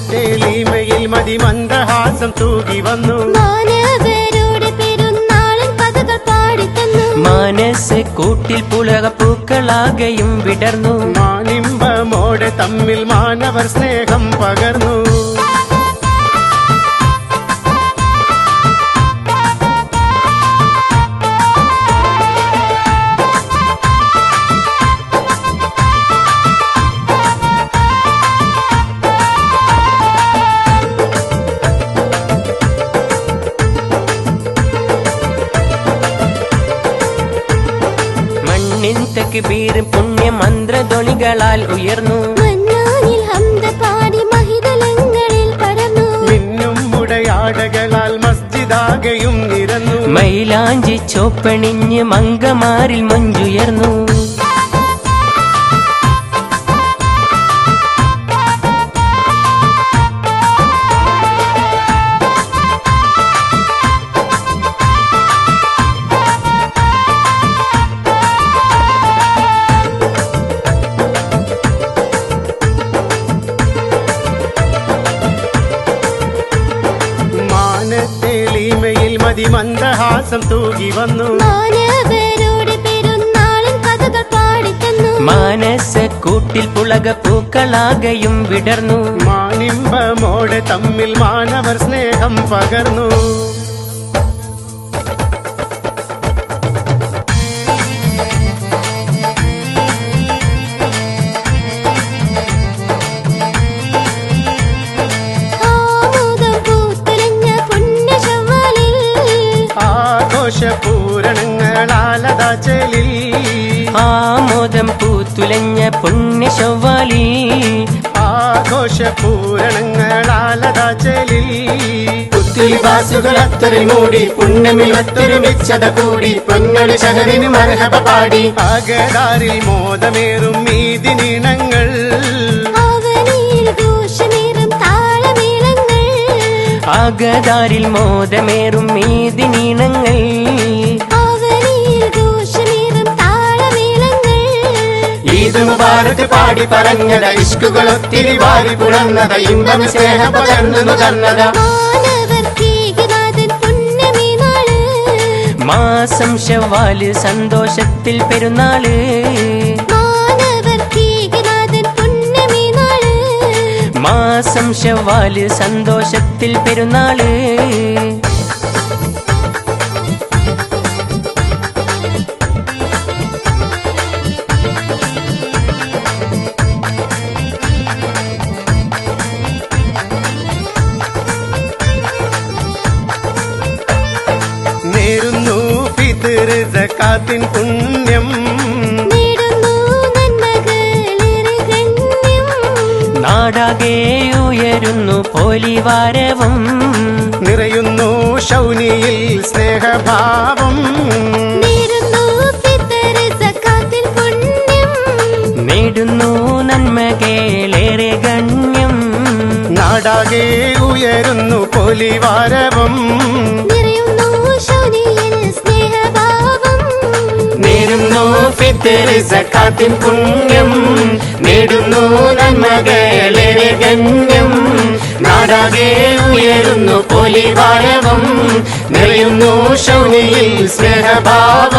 മാനത്തേളിമയിൽ മതിമന്ദഹാസം തൂകി വന്നു മാനവരുടെ പെരുന്നാളിൻ കഥകൾ പാടിത്തന്നു മനസ്സ് കൂട്ടിൽ പുളക പൂക്കളാകെയും വിടർന്നു മാനിമ്പമോടെ തമ്മിൽ മാനവർ സ്നേഹം പകർന്നു തക്ബീറും പുണ്യ മന്ത്രധ്വനികളാൽ ഉയർന്നു മന്നാനിൽ ഹംദ പാടി മഹിതലങ്ങളിൽ പടർന്നു മിന്നും മുടയാടകളാൽ മസ്ജിദാകെയും നിരന്നു മൈലാഞ്ചി ചോപ്പണിഞ്ഞ് മങ്കമാരിൽ മഞ്ചുയർന്നു മാനത്തേളിമയിൽ മതിമന്ദഹാസം തൂകി വന്നു മാനവരുടെ പെരുന്നാളിൻ കഥകൾ പാടിത്തന്നു മനസ്സ് കൂട്ടിൽ പുളക പൂക്കളാകെയും വിടർന്നു മാനിമ്പമോടെ തമ്മിൽ മാനവർ സ്നേഹം പകർന്നു ആഘോഷപൂരണങ്ങളാലതാ ചെലിൽ ആമോദം പൂത്തുലഞ്ഞ പുണ്യ ശവ്വാലി ആഘോഷപൂരണങ്ങളാലതാ ചെലിൽ പുത്തുലിബാസുകൾ അത്തറിൽ മൂടി പുണ്യമിൽ ഒത്തൊരുമിച്ചത കൂടി പൊന്നടി ശഹരിന് മർഹബ പാടി ആകതാരിൽ മോദമേറും മീതിനീണങ്ങൾ ആകതാരിൽ മോദമേറും മീതിനീണങ്ങൾ ഈദ് മുബാറക് പാടി പറഞ്ഞത ഇഷ്കുകൾ ഒത്തിരി വാരി പുണർന്നത ഇമ്പം സ്നേഹം പകർന്നു നുകർന്നത മാസം ശവ്വാല് സന്തോഷത്തിൽ പെരുന്നാള് മാസം ശവ്വാല് സന്തോഷത്തിൽ പെരുന്നാള് നേരുന്നു ഫിത്ർ സകാത്തിൻ പുണ്യം നാടാകെ ഉയരുന്നു പോലിവാരവും നിറയുന്നു ശൗനിയിൽ സ്നേഹഭാവം നേടുന്നു നന്മകേളേറെ ഗണ്യം നാടാകെ ഉയരുന്നു പോലിവാരവും നേരുന്നു ഫിത്ർ സകാത്തിൻ പുണ്യം നേടുന്നു നന്മകളേറെ ഗണ്യം നാടാകെ ഉയരുന്നു പോലിവാരവും നിറയുന്നു ശൗനിയിൽ സ്നേഹഭാവം